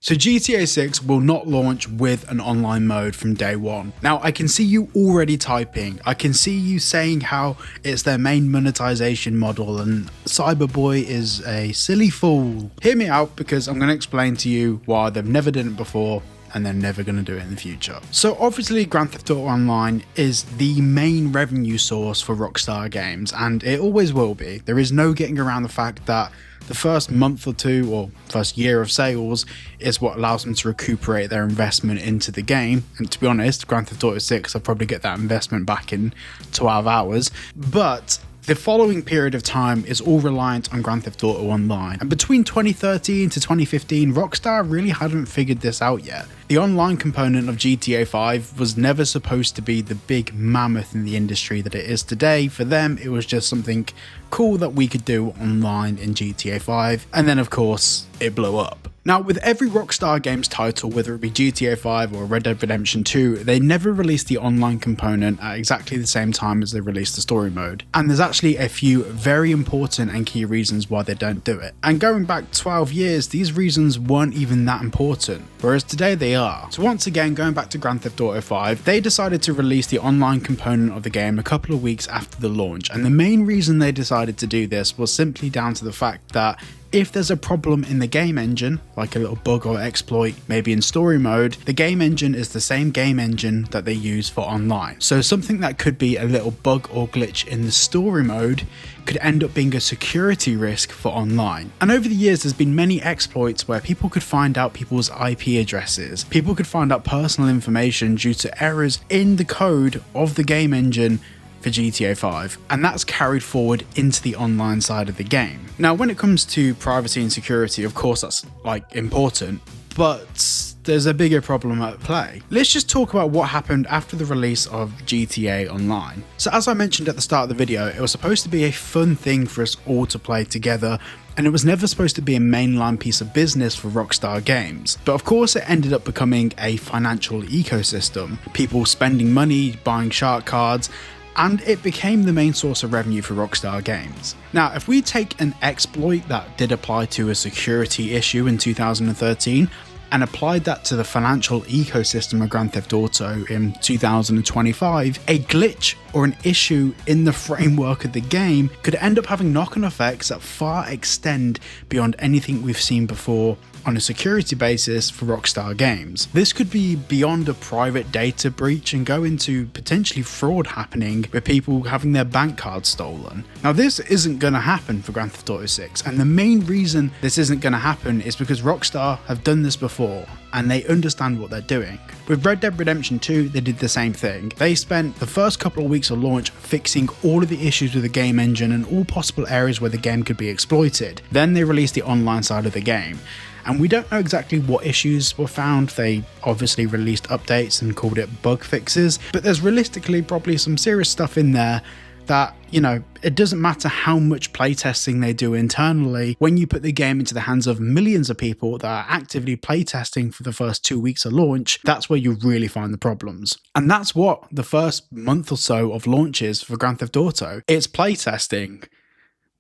So GTA 6 will not launch with an online mode from day one. Now I can see you already typing, I can see you saying how it's their main monetization model and Cyberboy is a silly fool. Hear me out because I'm going to explain to you why they've never done it before and they're never going to do it in the future. So obviously Grand Theft Auto Online is the main revenue source for Rockstar games and it always will be. There is no getting around the fact that the first month or two or first year of sales is what allows them to recuperate their investment into the game. And to be honest, Grand Theft Auto 6, I'll probably get that investment back in 12 hours. But the following period of time is all reliant on Grand Theft Auto Online. And between 2013 to 2015, Rockstar really hadn't figured this out yet. The online component of GTA 5 was never supposed to be the big mammoth in the industry that it is today. For them, it was just something cool that we could do online in GTA 5. And then of course, it blew up. Now, with every Rockstar Games title, whether it be GTA 5 or Red Dead Redemption 2, they never released the online component at exactly the same time as they released the story mode. And there's actually a few very important and key reasons why they don't do it. And going back 12 years, these reasons weren't even that important, whereas today they are. So once again, going back to Grand Theft Auto 5, they decided to release the online component of the game a couple of weeks after the launch. And the main reason they decided to do this was simply down to the fact that if there's a problem in the game engine, like a little bug or exploit, maybe in story mode, the game engine is the same game engine that they use for online. So something that could be a little bug or glitch in the story mode could end up being a security risk for online. And over the years, there's been many exploits where people could find out people's IP addresses. People could find out personal information due to errors in the code of the game engine for GTA 5, and that's carried forward into the online side of the game. Now, when it comes to privacy and security, of course that's important, but there's a bigger problem at play. Let's just talk about what happened after the release of GTA Online. So as I mentioned at the start of the video, it was supposed to be a fun thing for us all to play together, and it was never supposed to be a mainline piece of business for Rockstar Games. But of course it ended up becoming a financial ecosystem, people spending money, buying shark cards, and it became the main source of revenue for Rockstar Games. Now, if we take an exploit that did apply to a security issue in 2013 and applied that to the financial ecosystem of Grand Theft Auto in 2025, a glitch or an issue in the framework of the game could end up having knock-on effects that far extend beyond anything we've seen before on a security basis for Rockstar Games. This could be beyond a private data breach and go into potentially fraud happening with people having their bank cards stolen. Now, this isn't going to happen for Grand Theft Auto 6, and the main reason this isn't going to happen is because Rockstar have done this before and they understand what they're doing. With Red Dead Redemption 2, they did the same thing. They spent the first couple of weeks of launch fixing all of the issues with the game engine and all possible areas where the game could be exploited. Then they released the online side of the game. And we don't know exactly what issues were found. They obviously released updates and called it bug fixes, but there's realistically probably some serious stuff in there that, it doesn't matter how much playtesting they do internally. When you put the game into the hands of millions of people that are actively playtesting for the first 2 weeks of launch, that's where you really find the problems. And that's what the first month or so of launch is for Grand Theft Auto. It's playtesting.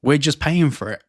We're just paying for it.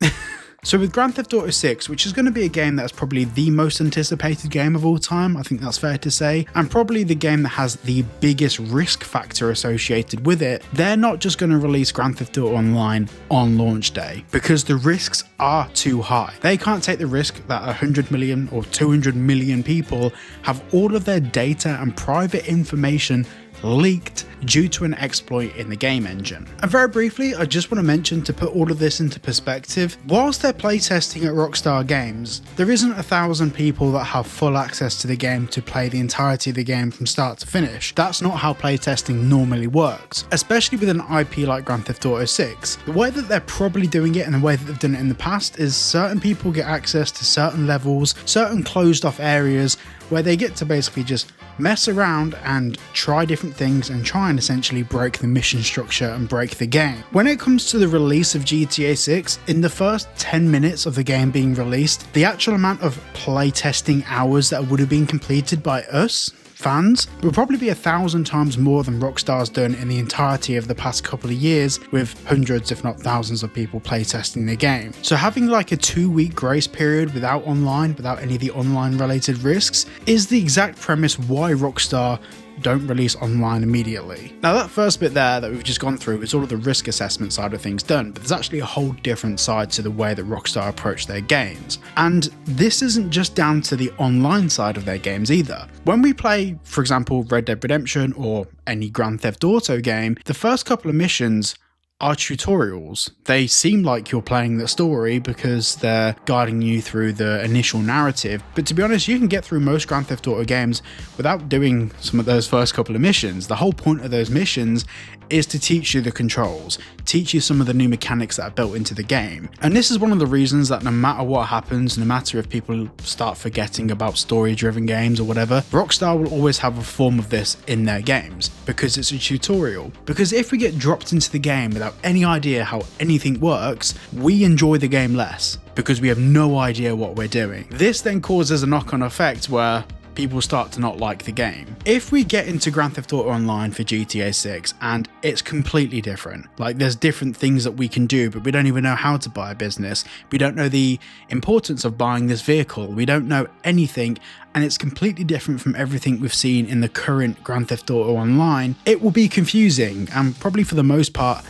So with Grand Theft Auto 6, which is going to be a game that's probably the most anticipated game of all time, I think that's fair to say, and probably the game that has the biggest risk factor associated with it, they're not just going to release Grand Theft Auto Online on launch day, because the risks are too high. They can't take the risk that 100 million or 200 million people have all of their data and private information leaked due to an exploit in the game engine. And very briefly, I just want to mention, to put all of this into perspective, whilst they're playtesting at Rockstar Games, there isn't 1,000 people that have full access to the game to play the entirety of the game from start to finish. That's not how playtesting normally works, especially with an IP like Grand Theft Auto 6. The way that they're probably doing it and the way that they've done it in the past is certain people get access to certain levels, certain closed off areas where they get to basically just mess around and try different things and try and essentially break the mission structure and break the game. When it comes to the release of GTA 6, in the first 10 minutes of the game being released, the actual amount of playtesting hours that would have been completed by us fans will probably be 1,000 times more than Rockstar's done in the entirety of the past couple of years, with hundreds if not thousands of people playtesting the game. So having like a 2-week grace period without online, without any of the online related risks, is the exact premise why Rockstar don't release online immediately. Now that first bit there that we've just gone through is all of the risk assessment side of things done, but there's actually a whole different side to the way that Rockstar approach their games. And this isn't just down to the online side of their games either. When we play, for example, Red Dead Redemption or any Grand Theft Auto game, the first couple of missions are tutorials. They seem like you're playing the story because they're guiding you through the initial narrative, but to be honest, you can get through most Grand Theft Auto games without doing some of those first couple of missions. The whole point of those missions is to teach you the controls, teach you some of the new mechanics that are built into the game. And this is one of the reasons that no matter what happens, no matter if people start forgetting about story-driven games or whatever, Rockstar will always have a form of this in their games, because it's a tutorial. Because if we get dropped into the game without any idea how anything works, we enjoy the game less, because we have no idea what we're doing. This then causes a knock-on effect where people start to not like the game. If we get into Grand Theft Auto Online for GTA 6 and it's completely different, like there's different things that we can do, but we don't even know how to buy a business, we don't know the importance of buying this vehicle, we don't know anything, and it's completely different from everything we've seen in the current Grand Theft Auto Online, it will be confusing and probably for the most part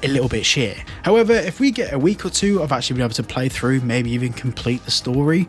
a little bit shit. However, if we get a week or two of actually being able to play through, maybe even complete the story,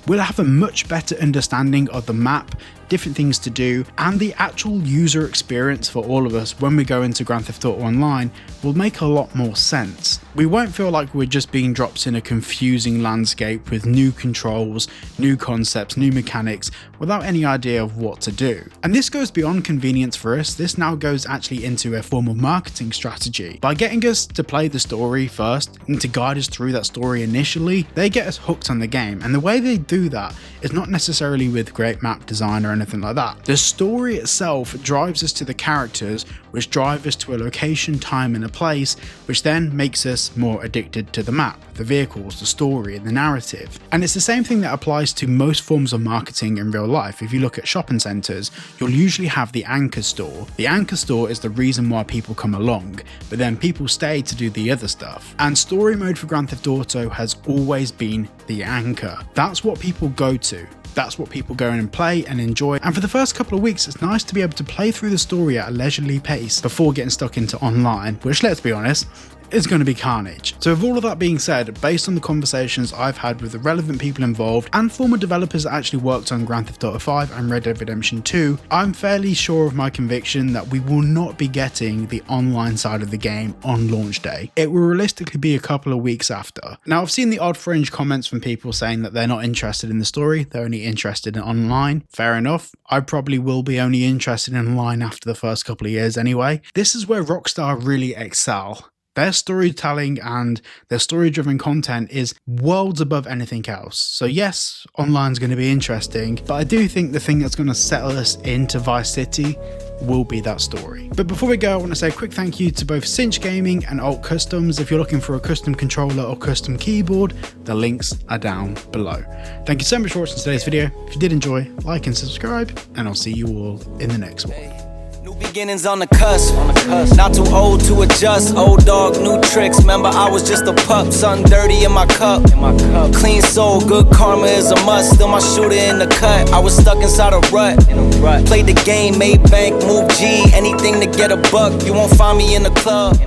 we'll have a much better understanding of the map, different things to do, and the actual user experience for all of us when we go into Grand Theft Auto Online will make a lot more sense. We won't feel like we're just being dropped in a confusing landscape with new controls, new concepts, new mechanics, without any idea of what to do. And this goes beyond convenience for us, this now goes actually into a form of marketing strategy. By getting us to play the story first and to guide us through that story initially, they get us hooked on the game, and the way they do that is not necessarily with great map design or anything like that. The story itself drives us to the characters, which drive us to a location, time and a place, which then makes us more addicted to the map, the vehicles, the story and the narrative. And it's the same thing that applies to most forms of marketing in real life. If you look at shopping centres, you'll usually have the anchor store. The anchor store is the reason why people come along, but then people stay to do the other stuff. And story mode for Grand Theft Auto has always been the anchor. That's what people go to. That's what people go in and play and enjoy. And for the first couple of weeks, it's nice to be able to play through the story at a leisurely pace before getting stuck into online, which, let's be honest, is going to be carnage. So with all of that being said, based on the conversations I've had with the relevant people involved and former developers that actually worked on Grand Theft Auto 5 and Red Dead Redemption 2, I'm fairly sure of my conviction that we will not be getting the online side of the game on launch day. It will realistically be a couple of weeks after. Now, I've seen the odd fringe comments from people saying that they're not interested in the story, they're only interested in online. Fair enough. I probably will be only interested in online after the first couple of years anyway. This is where Rockstar really excel. Their storytelling and their story-driven content is worlds above anything else. So yes, online's going to be interesting, but I do think the thing that's going to settle us into Vice City will be that story. But before we go, I want to say a quick thank you to both Cinch Gaming and Alt Customs. If you're looking for a custom controller or custom keyboard, the links are down below. Thank you so much for watching today's video. If you did enjoy, like and subscribe, and I'll see you all in the next one. Beginnings on the cusp, not too old to adjust. Old dog, new tricks. Remember, I was just a pup, something dirty in my cup. Clean soul, good karma is a must. Still my shooter in the cut. I was stuck inside a rut. Played the game, made bank, moved G. Anything to get a buck. You won't find me in the club.